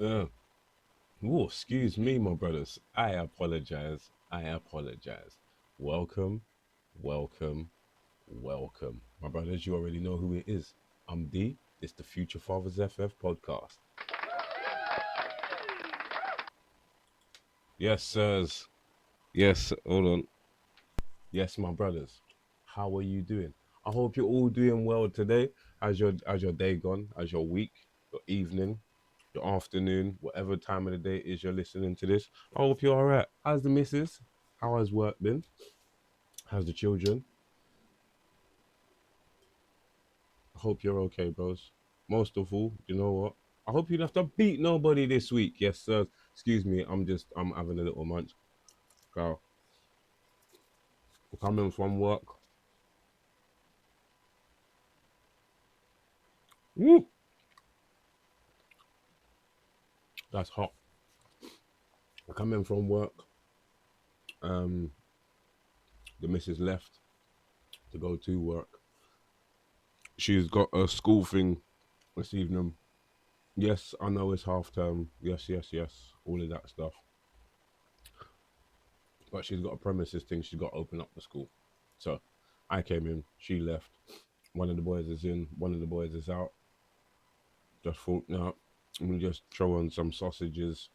Uh, excuse me, my brothers. I apologize. I apologize. Welcome, welcome, welcome. My brothers, you already know who it is. I'm D. It's the Future Fathers FF podcast. Yes, sirs. Yes, hold on. Yes, my brothers. How are you doing? I hope you're all doing well today. How's your day gone? How's your week, your evening, your afternoon, whatever time of the day it is you're listening to this? I hope you're all right. How's the missus? How has work been? How's the children? I hope you're okay, bros. Most of all, you know what? I hope you don't have to beat nobody this week. Yes, sir. Excuse me. I'm having a little munch. Girl, coming from work. Woo, that's hot. Coming from work. Um, the missus left to go to work. She's got a school thing this evening. Yes, I know it's half term. Yes, yes, yes. All of that stuff. But she's got a premises thing. She's got to open up the school. So I came in. She left. One of the boys is in. One of the boys is out. Just thought, no, I'm gonna just throw on some sausages.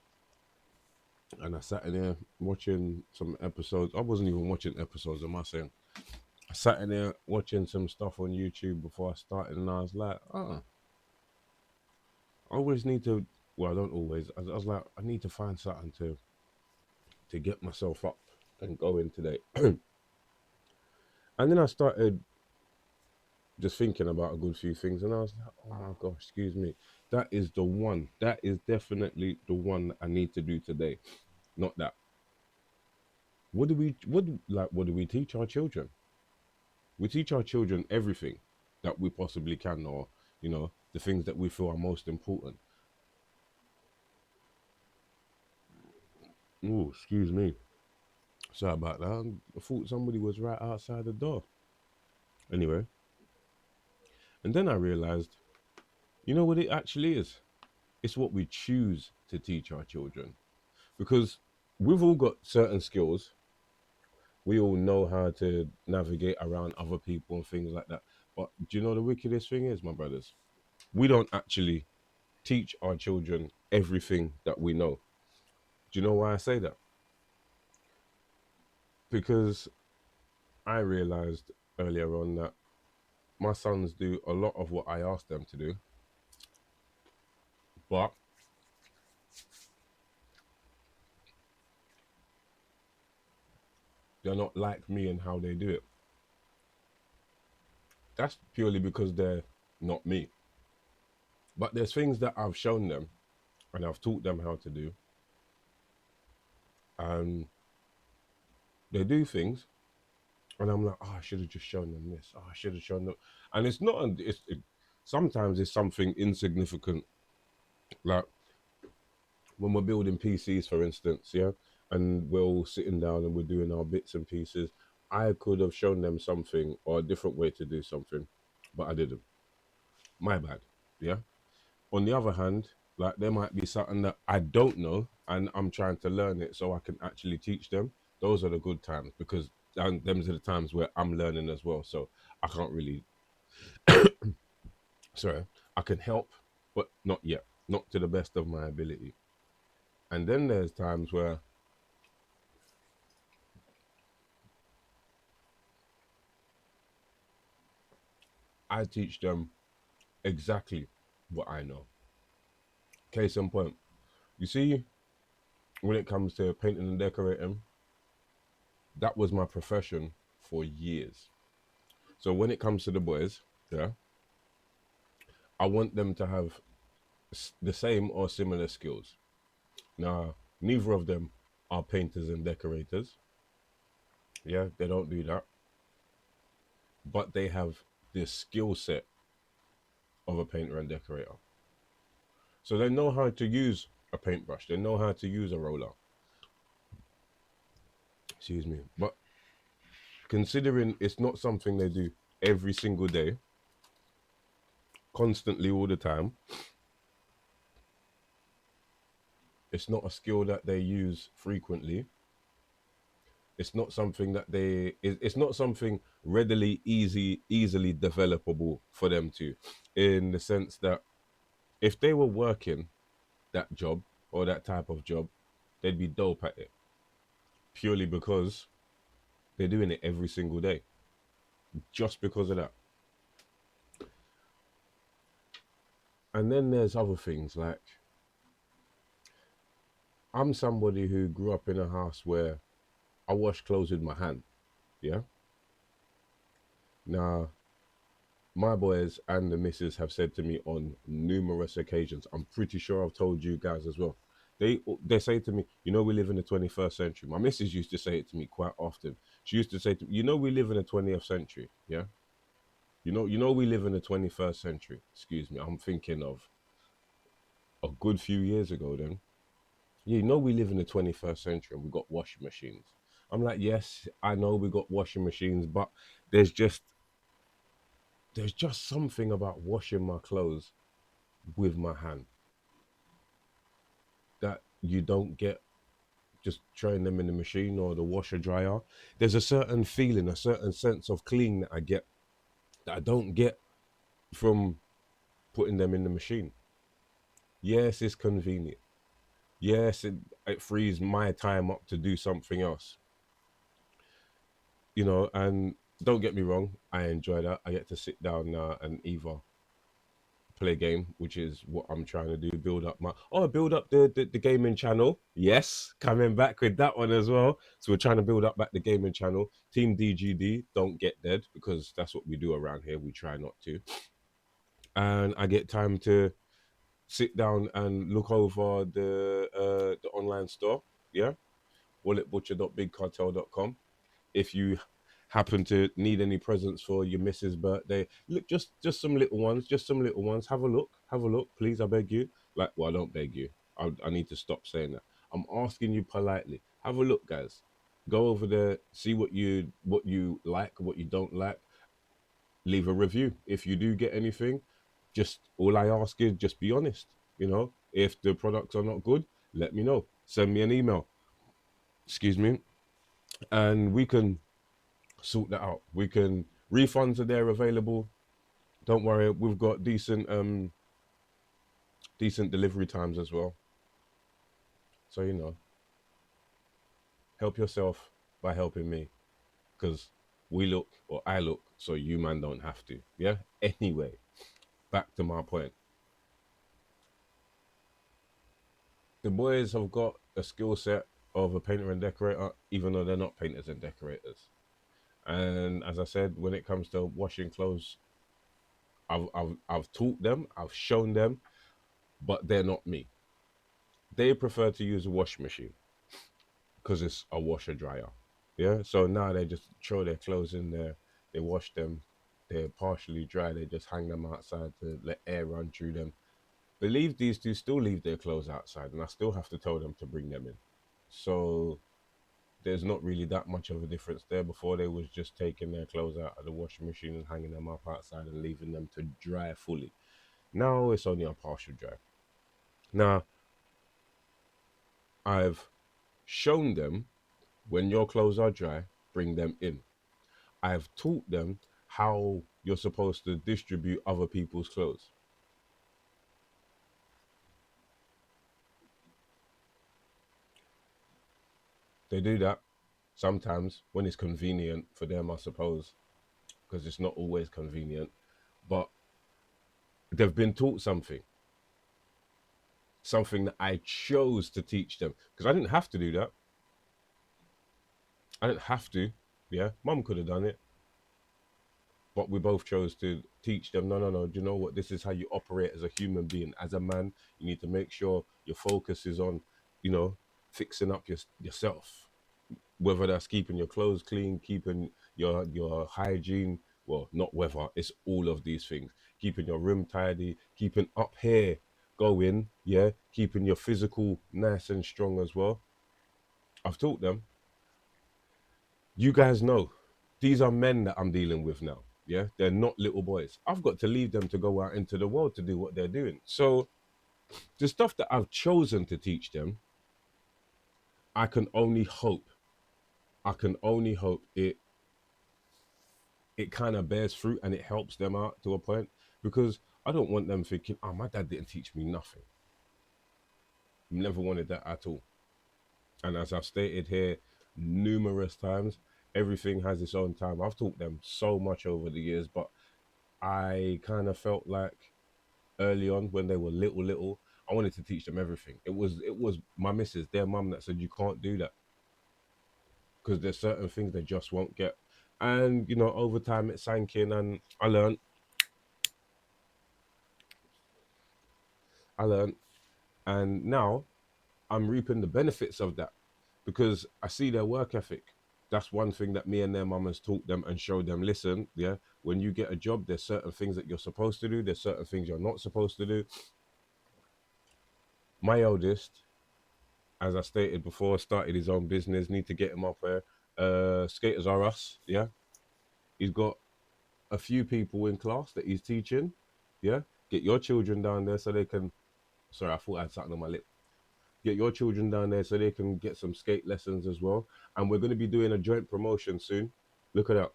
And I sat in there watching some episodes. I wasn't even watching episodes, am I saying? I sat in there watching some stuff on YouTube before I started, and I was like, I always need to. Well, I don't always. I was like, I need to find something to get myself up and going today. And then I started just thinking about a good few things, and I was like, oh my gosh, excuse me, that is the one. That is definitely the one that I need to do today. Not that. What do we teach our children? We teach our children everything that we possibly can, or the things that we feel are most important. Oh, excuse me. Sorry about that. I thought somebody was right outside the door. Anyway, and then I realized, you know what it actually is? It's what we choose to teach our children. Because we've all got certain skills. We all know how to navigate around other people and things like that. But do you know the wickedest thing is, my brothers? We don't actually teach our children everything that we know. Do you know why I say that? Because I realized earlier on that my sons do a lot of what I ask them to do, but they're not like me in how they do it. That's purely because they're not me. But there's things that I've shown them and I've taught them how to do, and they do things, and I'm like, oh, I should have just shown them this. Oh, I should have shown them, and it's not. Sometimes it's something insignificant, like when we're building PCs, for instance, yeah, and we're all sitting down and we're doing our bits and pieces. I could have shown them something or a different way to do something, but I didn't. My bad. Yeah. On the other hand, like there might be something that I don't know and I'm trying to learn it so I can actually teach them. Those are the good times because them's are the times where I'm learning as well. So I can't really, sorry, I can help, but not yet, not to the best of my ability. And then there's times where I teach them exactly what I know. Case in point, you see, when it comes to painting and decorating, that was my profession for years. So when it comes to the boys, yeah, I want them to have the same or similar skills. Now, neither of them are painters and decorators. Yeah, they don't do that, but they have the skill set of a painter and decorator. So they know how to use a paintbrush. They know how to use a roller. Excuse me. But considering it's not something they do every single day, constantly all the time, It's not a skill that they use frequently. It's not something that it's not something easily developable for them to, in the sense that if they were working that job or that type of job, they'd be dope at it purely because they're doing it every single day. Just because of that. And then there's other things like I'm somebody who grew up in a house where I wash clothes with my hand. Yeah. Now, my boys and the missus have said to me on numerous occasions, I'm pretty sure I've told you guys as well. They say to me, you know, we live in the 21st century. My missus used to say it to me quite often. She used to say to me, you know, we live in the 20th century. Yeah. You know, we live in the 21st century. Excuse me. I'm thinking of a good few years ago then. Yeah, you know, we live in the 21st century and we got washing machines. I'm like, yes, I know we got washing machines, but there's just there's just something about washing my clothes with my hand that you don't get just throwing them in the machine or the washer dryer. There's a certain feeling, a certain sense of clean that I get that I don't get from putting them in the machine. Yes, it's convenient. Yes, it frees my time up to do something else, and don't get me wrong, I enjoy that. I get to sit down now and either play a game, which is what I'm trying to do, build up the gaming channel. Yes, coming back with that one as well. So we're trying to build up back the gaming channel. Team DGD, don't get dead, because that's what we do around here. We try not to. And I get time to sit down and look over the online store. Yeah, walletbutcher.bigcartel.com. If you happen to need any presents for your missus' birthday, look, just some little ones, Have a look, please. I beg you. Like, well, I don't beg you. I need to stop saying that. I'm asking you politely. Have a look, guys. Go over there, see what you like, what you don't like. Leave a review. If you do get anything, just all I ask is just be honest. If the products are not good, let me know. Send me an email. Excuse me, and we can sort that out. We can refunds are there available. Don't worry, we've got decent delivery times as well. So help yourself by helping me, because I look, so you man don't have to. Yeah. Anyway, back to my point. The boys have got a skill set of a painter and decorator, even though they're not painters and decorators. And as I said, when it comes to washing clothes, I've taught them, I've shown them, but they're not me. They prefer to use a wash machine because it's a washer dryer. Yeah. So now they just throw their clothes in there, they wash them, they're partially dry, they just hang them outside to let air run through them. Believe these two still leave their clothes outside, and I still have to tell them to bring them in. So there's not really that much of a difference there. Before, they was just taking their clothes out of the washing machine and hanging them up outside and leaving them to dry fully. Now it's only a partial dry. Now I've shown them, when your clothes are dry, bring them in. I've taught them how you're supposed to distribute other people's clothes. They do that sometimes when it's convenient for them, I suppose, because it's not always convenient. But they've been taught something that I chose to teach them, because I didn't have to do that. I didn't have to. Yeah, mum could have done it, but we both chose to teach them. No, no, no. Do you know what? This is how you operate as a human being. As a man, you need to make sure your focus is on, fixing up yourself. Whether that's keeping your clothes clean, keeping your hygiene. Well, not whether, it's all of these things. Keeping your room tidy, keeping up here going, yeah, keeping your physical nice and strong as well. I've taught them. You guys know, these are men that I'm dealing with now. Yeah, they're not little boys. I've got to leave them to go out into the world to do what they're doing. So The stuff that I've chosen to teach them, I can only hope, it kind of bears fruit and it helps them out to a point, because I don't want them thinking, oh, my dad didn't teach me nothing. Never wanted that at all. And as I've stated here numerous times, everything has its own time. I've taught them so much over the years, but I kind of felt like early on when they were little, I wanted to teach them everything. It was my missus, their mum, that said you can't do that because there's certain things they just won't get. And over time it sank in, and I learned, and now I'm reaping the benefits of that because I see their work ethic. That's one thing that me and their mum has taught them and showed them. Listen, yeah, when you get a job, there's certain things that you're supposed to do. There's certain things you're not supposed to do. My eldest, as I stated before, started his own business. Need to get him up there. Skaters are us. Yeah, he's got a few people in class that he's teaching. Yeah, get your children down there so they can. Sorry, I thought I had something on my lip. Get your children down there so they can get some skate lessons as well. And we're going to be doing a joint promotion soon. Look at that,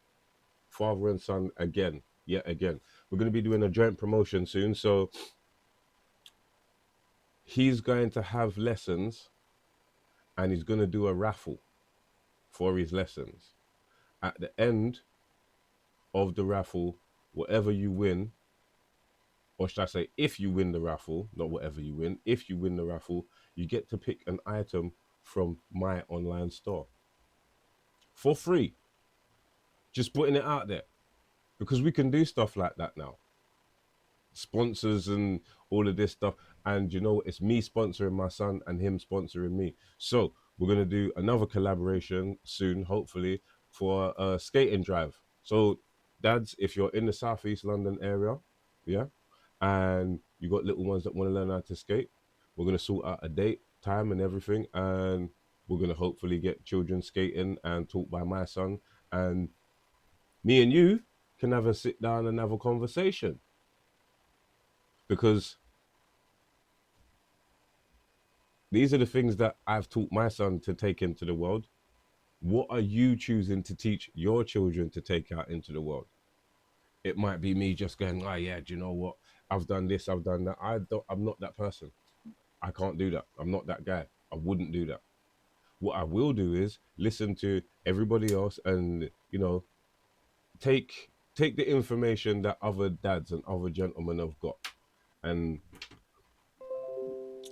father and son again, yet again. We're going to be doing a joint promotion soon. So he's going to have lessons and he's going to do a raffle for his lessons. At the end of the raffle, whatever you win, or should I say, if you win the raffle, not whatever you win, if you win the raffle, you get to pick an item from my online store for free. Just putting it out there because we can do stuff like that now. Sponsors and all of this stuff. And it's me sponsoring my son and him sponsoring me. So we're going to do another collaboration soon, hopefully, for a skating drive. So dads, if you're in the Southeast London area, yeah, and you got little ones that want to learn how to skate, we're going to sort out a date, time and everything. And we're going to hopefully get children skating and taught by my son. And me and you can have a sit down and have a conversation, because these are the things that I've taught my son to take into the world. What are you choosing to teach your children to take out into the world? It might be me just going, oh yeah, do you know what? I've done this, I've done that. I'm not that person. I can't do that. I'm not that guy. I wouldn't do that. What I will do is listen to everybody else and, take the information that other dads and other gentlemen have got, and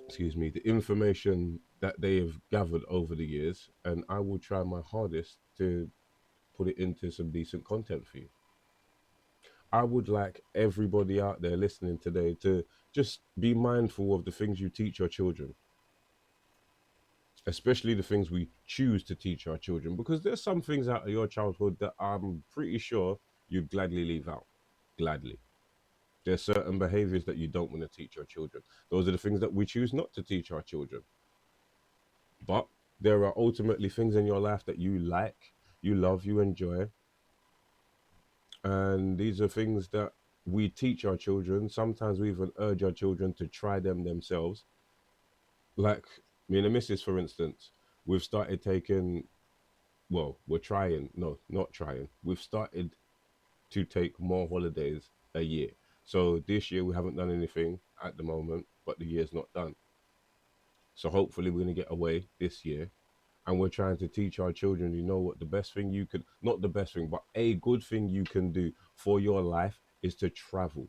excuse me, the information that they have gathered over the years, and I will try my hardest to put it into some decent content for you. I would like everybody out there listening today to just be mindful of the things you teach your children, especially the things we choose to teach our children, because there's some things out of your childhood that I'm pretty sure you'd gladly leave out. Gladly. There's certain behaviors that you don't want to teach your children. Those are the things that we choose not to teach our children. But there are ultimately things in your life that you like, you love, you enjoy. And these are things that we teach our children. Sometimes we even urge our children to try them themselves. Like me and the missus, for instance, we've started taking, well, we're trying, no, not trying. We've started to take more holidays a year. So this year we haven't done anything at the moment, but the year's not done. So hopefully we're going to get away this year, and we're trying to teach our children, what the best thing you could, not the best thing, but a good thing you can do for your life is to travel.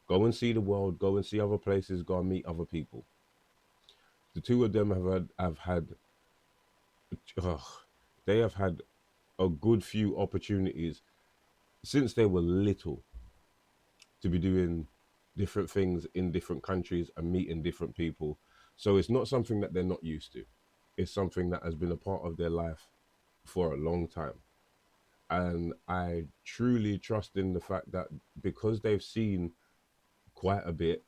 Go and see the world, go and see other places, go and meet other people. The two of them have had ugh, they have had a good few opportunities since they were little to be doing different things in different countries and meeting different people. So it's not something that they're not used to. It's something that has been a part of their life for a long time. And I truly trust in the fact that because they've seen quite a bit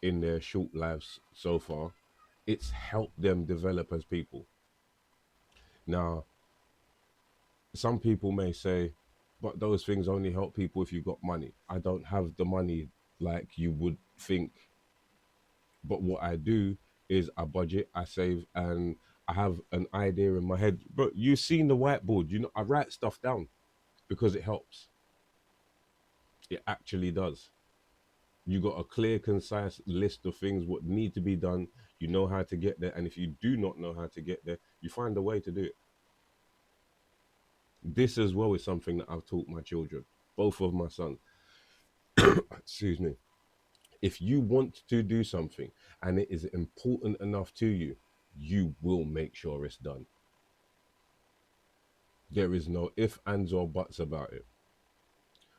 in their short lives so far, it's helped them develop as people. Now, some people may say, but those things only help people if you've got money. I don't have the money like you would think But what I do is I budget, I save, and I have an idea in my head. But you've seen the whiteboard, you know, I write stuff down because it helps. It actually does. You got a clear, concise list of things what need to be done. You know how to get there, and if you do not know how to get there, you find a way to do it. This as well is something that I've taught my children, both of my sons. Excuse me. If you want to do something and it is important enough to you, you will make sure it's done. There is no if, ands, or buts about it.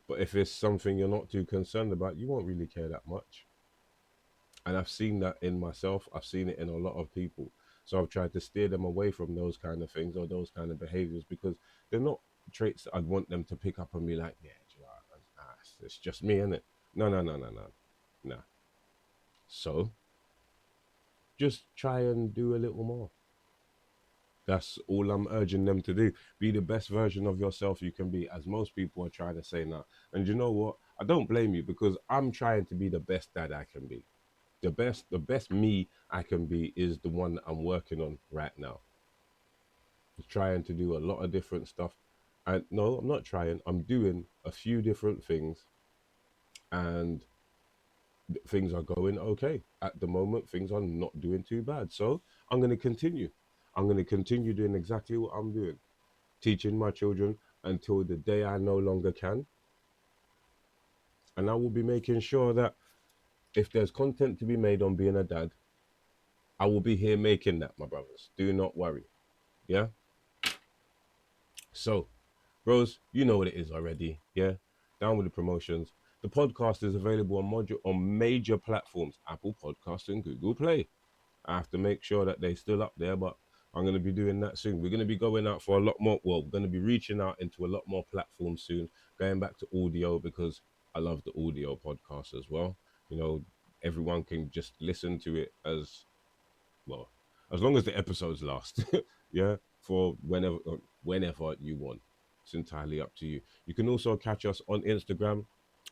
But if it's something you're not too concerned about, you won't really care that much. And I've seen that in myself, I've seen it in a lot of people. So I've tried to steer them away from those kind of things or those kind of behaviors because they're not traits that I'd want them to pick up and be like, yeah, you know, it's just me, isn't it? No, no, no, no, no, no. So just try and do a little more. That's all I'm urging them to do. Be the best version of yourself you can be, as most people are trying to say now. And you know what? I don't blame you because I'm trying to be the best dad I can be. The best me I can be is the one that I'm working on right now. Trying to do a lot of different stuff. And no, I'm not trying. I'm doing a few different things and things are going okay. At the moment, things are not doing too bad. So I'm going to continue. I'm going to continue doing exactly what I'm doing, teaching my children until the day I no longer can. And I will be making sure that if there's content to be made on being a dad, I will be here making that, my brothers. Do not worry. Yeah. So, bros, you know what it is already. Yeah. Down with the promotions. The podcast is available on major platforms, Apple Podcasts and Google Play. I have to make sure that they're still up there, but I'm going to be doing that soon. We're going to be going out for a lot more. Well, we're going to be reaching out into a lot more platforms soon, going back to audio because I love the audio podcast as well. You know, everyone can just listen to it as well, as long as the episodes last. Yeah, for whenever you want. It's entirely up to you. You can also catch us on Instagram,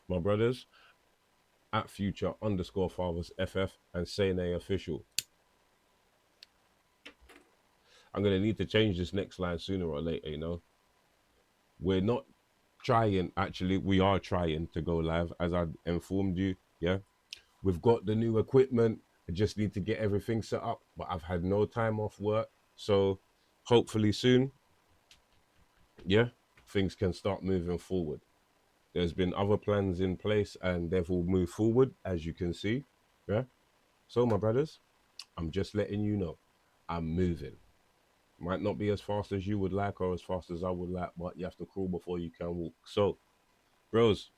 my brothers, at future underscore fathers FF and Sene official. I'm gonna need to change this next line sooner or later. You know, we're not trying. Actually, we are trying to go live, as I informed you. Yeah, we've got the new equipment. I just need to get everything set up, but I've had no time off work, so hopefully soon, yeah, things can start moving forward. There's been other plans in place, and they've all moved forward, as you can see. Yeah. So, my brothers, I'm just letting you know, I'm moving. Might not be as fast as you would like or as fast as I would like, but you have to crawl before you can walk. So, bros,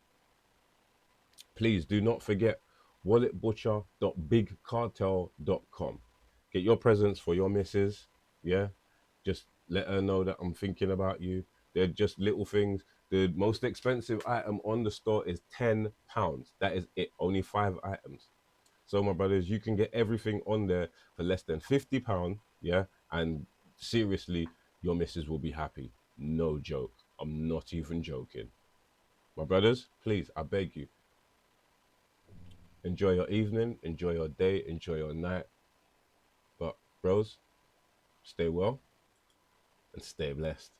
please do not forget walletbutcher.bigcartel.com. Get your presents for your missus. Yeah. Just let her know that I'm thinking about you. They're just little things. The most expensive item on the store is £10. That is it. Only 5 items. So, my brothers, you can get everything on there for less than £50. Yeah. And seriously, your missus will be happy. No joke. I'm not even joking. My brothers, please, I beg you, enjoy your evening, enjoy your day, enjoy your night. But, bros, stay well and stay blessed.